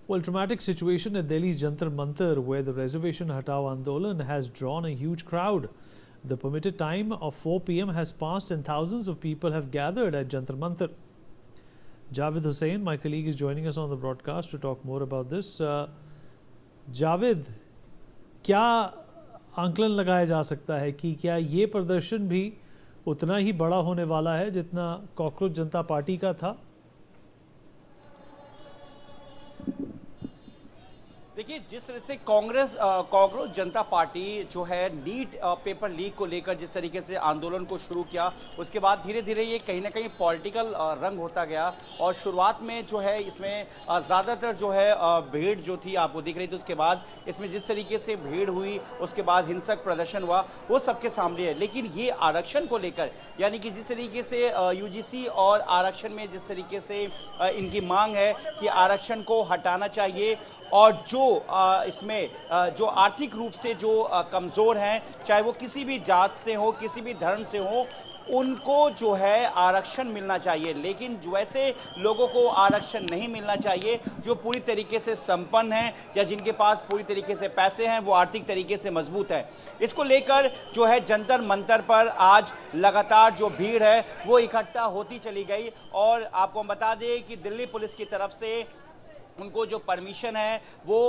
Well, dramatic situation at Delhi's Jantar Mantar, where the reservation Hatao Andolan has drawn a huge crowd. The permitted time of 4 p.m. has passed and thousands of people have gathered at Jantar Mantar. Javed Hussain, my colleague, is joining us on the broadcast to talk more about this. Javed, क्या आंकलन लगाया जा सकता है कि क्या ये प्रदर्शन भी उतना ही बड़ा होने वाला है जितना कॉकरोच जनता पार्टी का था? देखिए, जिस तरह से कॉकरोच जनता पार्टी जो है नीट पेपर लीक को लेकर जिस तरीके से आंदोलन को शुरू किया, उसके बाद धीरे धीरे ये कहीं ना कहीं पॉलिटिकल रंग होता गया। और शुरुआत में जो है इसमें ज़्यादातर जो है भीड़ जो थी आपको दिख रही थी, उसके बाद इसमें जिस तरीके से भीड़ हुई, उसके बाद हिंसक प्रदर्शन हुआ, वो सबके सामने है। लेकिन ये आरक्षण को लेकर, यानी कि जिस तरीके से यूजीसी और आरक्षण में जिस तरीके से इनकी मांग है कि आरक्षण को हटाना चाहिए, और जो इसमें जो आर्थिक रूप से जो कमज़ोर हैं, चाहे वो किसी भी जात से हो, किसी भी धर्म से हो, उनको जो है आरक्षण मिलना चाहिए। लेकिन जो ऐसे लोगों को आरक्षण नहीं मिलना चाहिए जो पूरी तरीके से संपन्न हैं या जिनके पास पूरी तरीके से पैसे हैं, वो आर्थिक तरीके से मजबूत है। इसको लेकर जो है जंतर मंतर पर आज लगातार जो भीड़ है वो इकट्ठा होती चली गई। और आपको हम बता दें कि दिल्ली पुलिस की तरफ से उनको जो परमिशन है वो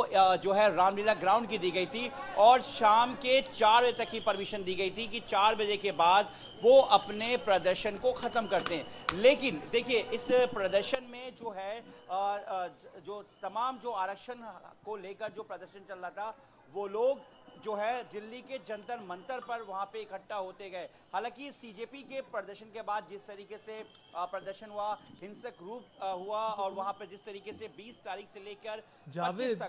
जो है रामलीला ग्राउंड की दी गई थी, और शाम के 4 बजे तक की परमिशन दी गई थी कि 4 बजे के बाद वो अपने प्रदर्शन को ख़त्म करते हैं। लेकिन देखिए, इस प्रदर्शन में जो है जो तमाम जो आरक्षण को लेकर जो प्रदर्शन चल रहा था, वो लोग जो है दिल्ली के जंतर मंतर पर वहां पे इकट्ठा होते गए। हालांकि सीजेपी के प्रदर्शन के बाद जिस तरीके से प्रदर्शन हुआ, हिंसक रूप हुआ, और वहां पे जिस तरीके से 20 तारीख से लेकर जावेद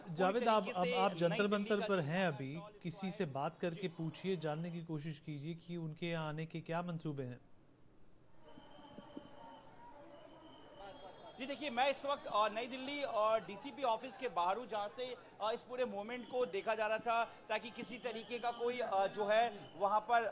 आप जंतर मंतर पर हैं, अभी किसी से बात करके पूछिए, जानने की कोशिश कीजिए कि उनके यहाँ आने के क्या मंसूबे हैं। जी देखिए, मैं इस वक्त नई दिल्ली और डीसीपी ऑफिस के बाहर हूँ, जहाँ से इस पूरे मूवमेंट को देखा जा रहा था, ताकि किसी तरीके का कोई जो है वहाँ पर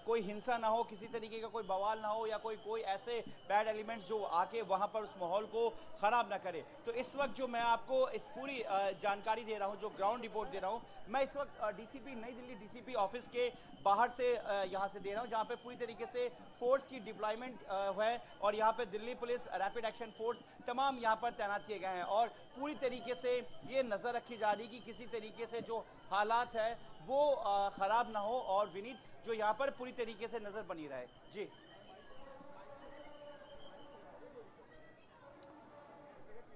कोई हिंसा ना हो, किसी तरीके का कोई बवाल ना हो, या कोई ऐसे बैड एलिमेंट्स जो आके वहाँ पर उस माहौल को ख़राब ना करे। तो इस वक्त जो मैं आपको इस पूरी जानकारी दे रहा हूँ, जो ग्राउंड रिपोर्ट दे रहा हूँ, मैं इस वक्त नई दिल्ली डीसीपी ऑफिस के बाहर से यहाँ से दे रहा हूँ, जहाँ पे पूरी तरीके से फोर्स की डिप्लॉयमेंट है, और यहाँ पे Delhi police, rapid action force तमाम यहाँ पर तैनात किए गए हैं। और पूरी तरीके से ये नज़र रखी जा रही कि किसी तरीके से जो हालात है वो ख़राब ना हो, और विनीत जो यहाँ पर पूरी तरीके से नज़र बनी रहे। जी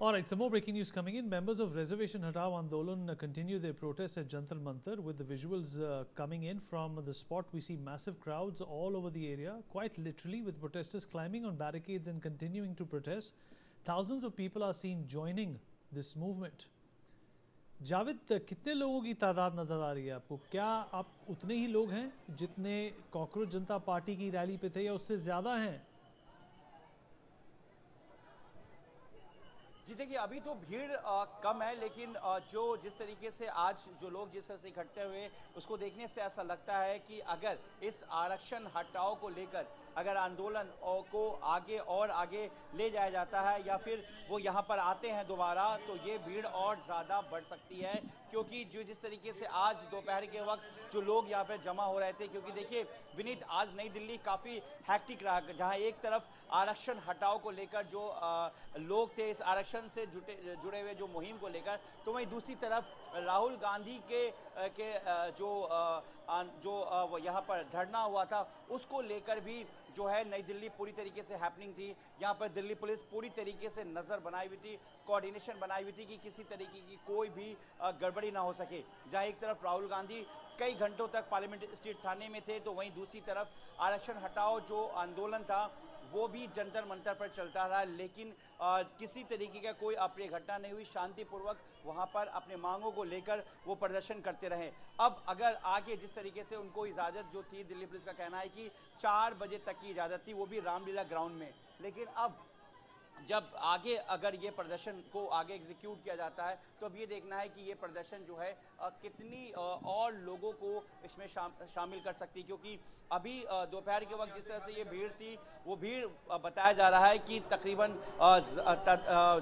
All right, some more breaking news coming in. Members of Reservation Hatao Andolan continue their protests at Jantar Mantar. With the visuals coming in from the spot, we see massive crowds all over the area, quite literally, with protesters climbing on barricades and continuing to protest. Thousands of people are seen joining this movement. Javed, कितने लोगों की तादाद नजर आ रही है आपको? क्या आप उतने ही लोग हैं जितने कॉकरोच जनता पार्टी की रैली पे थे, या उससे ज्यादा हैं? जी देखिए, अभी तो भीड़ कम है, लेकिन जो जिस तरीके से आज जो लोग जिस तरह से इकट्ठे हुए, उसको देखने से ऐसा लगता है कि अगर इस आरक्षण हटाओ को लेकर अगर आंदोलन को आगे और आगे ले जाया जाता है, या फिर वो यहाँ पर आते हैं दोबारा, तो ये भीड़ और ज़्यादा बढ़ सकती है। क्योंकि जो जिस तरीके से आज दोपहर के वक्त जो लोग यहाँ पर जमा हो रहे थे, क्योंकि देखिए विनीत, आज नई दिल्ली काफ़ी हैक्टिक रहा, जहाँ एक तरफ आरक्षण हटाओ को लेकर जो लोग थे, इस आरक्षण से जुड़े हुए जो मुहिम को लेकर, तो वहीं दूसरी तरफ राहुल गांधी के जो यहाँ पर धरना हुआ था, उसको लेकर भी जो है नई दिल्ली पूरी तरीके से हैपनिंग थी। यहाँ पर दिल्ली पुलिस पूरी तरीके से नज़र बनाई हुई थी, कोऑर्डिनेशन बनाई हुई थी कि किसी तरीके की कोई भी गड़बड़ी ना हो सके। जहाँ एक तरफ राहुल गांधी कई घंटों तक पार्लियामेंट स्ट्रीट थाने में थे, तो वहीं दूसरी तरफ आरक्षण हटाओ जो आंदोलन था वो भी जंतर मंतर पर चलता रहा। लेकिन किसी तरीके का कोई अप्रिय घटना नहीं हुई, शांतिपूर्वक वहां पर अपने मांगों को लेकर वो प्रदर्शन करते रहे। अब अगर आगे जिस तरीके से उनको इजाज़त जो थी, दिल्ली पुलिस का कहना है कि 4 बजे तक की इजाज़त थी, वो भी रामलीला ग्राउंड में, लेकिन अब जब आगे अगर ये प्रदर्शन को आगे एग्जीक्यूट किया जाता है, तो अब ये देखना है कि ये प्रदर्शन जो है कितनी और लोगों को इसमें शामिल कर सकती है। क्योंकि अभी दोपहर के वक्त जिस तरह से ये भीड़ थी, वो भीड़ बताया जा रहा है कि तकरीबन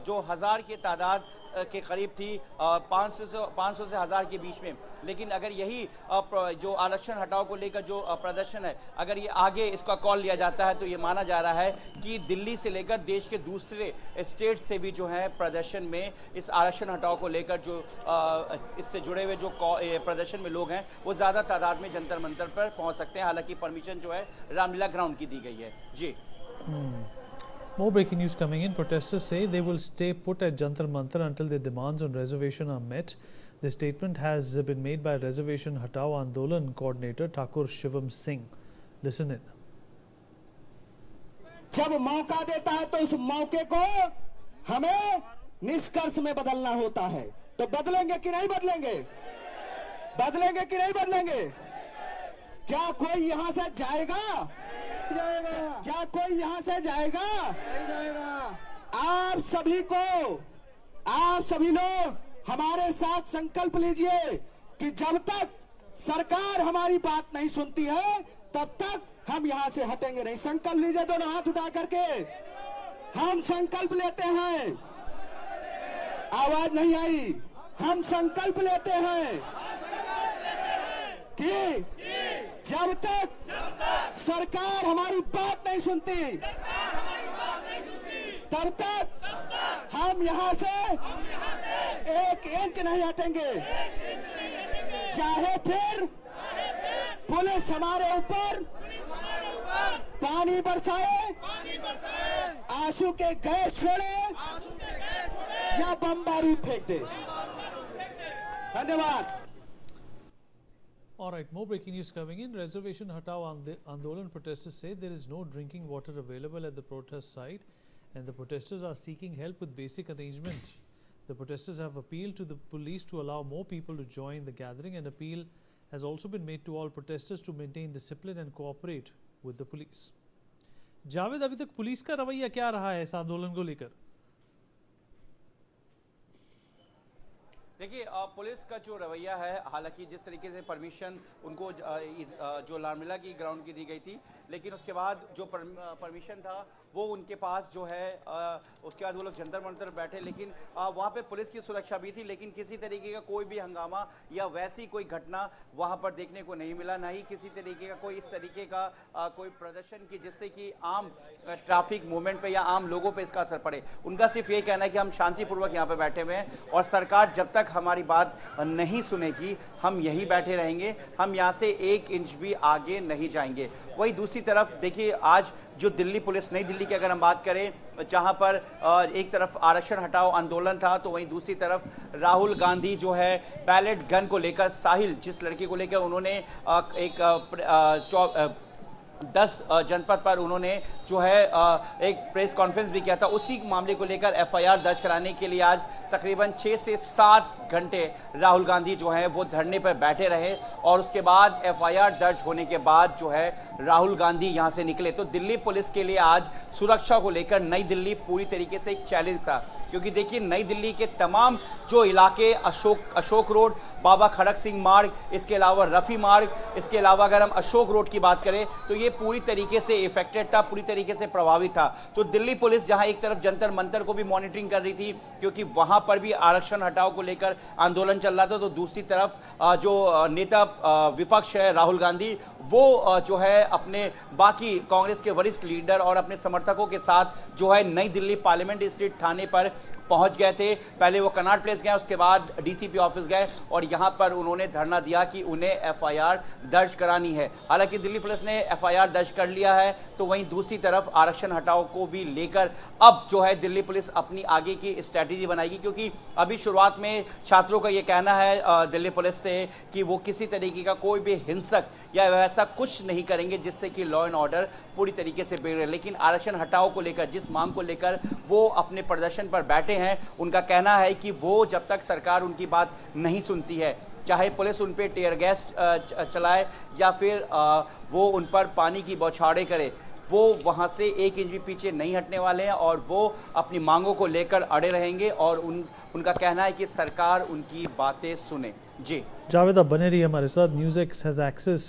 जो 1000 की तादाद के करीब थी, 500 से 1000 के बीच में। लेकिन अगर यही जो आरक्षण हटाओ को लेकर जो प्रदर्शन है, अगर ये आगे इसका कॉल लिया जाता है तो ये माना जा रहा है कि दिल्ली से लेकर देश के दूसरे स्टेट से भी जो है प्रदर्शन में इस आरक्षण हटाओ को लेकर जो इससे जुड़े हुए जो प्रदर्शन में लोग हैं वो ज़्यादा तादाद में जंतर मंतर पर पहुंच सकते हैं। हालांकि परमिशन जो है रामलीला ग्राउंड की दी गई है। जी। More breaking news coming in. Protesters say they will stay put at Jantar Mantar until their demands on reservation are met. The statement has been made by Reservation Hatao Andolan coordinator Thakur Shivam Singh. Listen in. जब मौका देता है तो उस मौके को हमें निष्कर्ष में बदलना होता है। तो बदलेंगे कि नहीं बदलेंगे? बदलेंगे कि नहीं बदलेंगे? क्या कोई यहां से जाएगा? क्या कोई यहां से जाएगा? नहीं जाएगा। आप सभी लोग हमारे साथ संकल्प लीजिए कि जब तक सरकार हमारी बात नहीं सुनती है तब तक हम यहां से हटेंगे नहीं। संकल्प लीजिए, दोनों हाथ उठा करके हम संकल्प लेते हैं। आवाज नहीं आई। हम संकल्प लेते हैं कि जब तक सरकार हमारी बात नहीं सुनती तब तक हम यहां से 1 इंच नहीं हटेंगे। चाहे फिर पुलिस हमारे ऊपर पानी बरसाए, आंसू के गैस छोड़े या बम बारूद फेंक दे। धन्यवाद। All right, more breaking news coming in. Reservation Hatao Andolan protesters say there is no drinking water available at the protest site and the protesters are seeking help with basic arrangements. The protesters have appealed to the police to allow more people to join the gathering. An appeal has also been made to all protesters to maintain discipline and cooperate with the police. Javed, अभी तक police का रवैया क्या रहा है इस आंदोलन को लेकर? देखिए, पुलिस का जो रवैया है, हालांकि जिस तरीके से परमिशन उनको जो रामलीला की ग्राउंड की दी गई थी, लेकिन उसके बाद जो परमिशन था वो उनके पास जो है उसके बाद वो लोग जंतर मंतर बैठे, लेकिन वहाँ पे पुलिस की सुरक्षा भी थी, लेकिन किसी तरीके का कोई भी हंगामा या वैसी कोई घटना वहाँ पर देखने को नहीं मिला। ना ही किसी तरीके का कोई इस तरीके का कोई प्रदर्शन की जिससे कि आम ट्रैफिक मूवमेंट पे या आम लोगों पे इसका असर पड़े। उनका सिर्फ ये कहना है कि हम शांतिपूर्वक यहाँ पे बैठे हुए हैं और सरकार जब तक हमारी बात नहीं सुनेगी हम यहीं बैठे रहेंगे, हम यहाँ से 1 इंच भी आगे नहीं जाएंगे। वही दूसरी तरफ देखिए, आज जो दिल्ली पुलिस, नई दिल्ली की अगर हम बात करें, जहां पर एक तरफ आरक्षण हटाओ आंदोलन था तो वहीं दूसरी तरफ राहुल गांधी जो है बैलेट गन को लेकर, साहिल जिस लड़के को लेकर उन्होंने एक 10 जनपद पर उन्होंने जो है एक प्रेस कॉन्फ्रेंस भी किया था। उसी मामले को लेकर एफआईआर दर्ज कराने के लिए आज तकरीबन 6 से 7 घंटे राहुल गांधी जो है वो धरने पर बैठे रहे और उसके बाद एफआईआर दर्ज होने के बाद जो है राहुल गांधी यहां से निकले। तो दिल्ली पुलिस के लिए आज सुरक्षा को लेकर नई दिल्ली पूरी तरीके से एक चैलेंज था, क्योंकि देखिए नई दिल्ली के तमाम जो इलाके, अशोक रोड, बाबा खड़क सिंह मार्ग, इसके अलावा रफी मार्ग, इसके अलावा अगर हम अशोक रोड की बात करें तो ये पूरी तरीके से इफेक्टेड था, पूरी तरीके से प्रभावित था। तो दिल्ली पुलिस जहां एक तरफ जंतर मंतर को भी मॉनिटरिंग कर रही थी क्योंकि वहां पर भी आरक्षण हटाओ को लेकर आंदोलन चल रहा था, तो दूसरी तरफ जो नेता विपक्ष है राहुल गांधी, वो जो है अपने बाकी कांग्रेस के वरिष्ठ लीडर और अपने समर्थकों के साथ जो है नई दिल्ली पार्लियामेंट स्ट्रीट थाने पर पहुंच गए थे। पहले वो कनॉट प्लेस गए, उसके बाद डीसीपी ऑफिस गए और यहां पर उन्होंने धरना दिया कि उन्हें एफआईआर दर्ज करानी है। हालांकि दिल्ली पुलिस ने एफआईआर दर्ज कर लिया है, तो वहीं दूसरी तरफ आरक्षण हटाओ को भी लेकर अब जो है दिल्ली पुलिस अपनी आगे की स्ट्रैटेजी बनाएगी, क्योंकि अभी शुरुआत में छात्रों का ये कहना है दिल्ली पुलिस से कि वो किसी तरीके का कोई भी हिंसक या वैसा कुछ नहीं करेंगे जिससे कि लॉ एंड ऑर्डर पूरी तरीके से बिगड़े। लेकिन आरक्षण हटाओ को लेकर, जिस मांग को लेकर वो अपने प्रदर्शन पर बैठे हैं, उनका कहना है कि वो जब तक सरकार उनकी बात नहीं सुनती है, चाहे पुलिस उन पर टीयर गैस चलाए या फिर वो उन पर पानी की बौछारें करे, वो वहां से 1 इंच भी पीछे नहीं हटने वाले हैं और वो अपनी मांगों को लेकर अड़े रहेंगे और उनका कहना है कि सरकार उनकी बातें सुने। जी जावेद, आप बने रहिए हमारे साथ। News x has access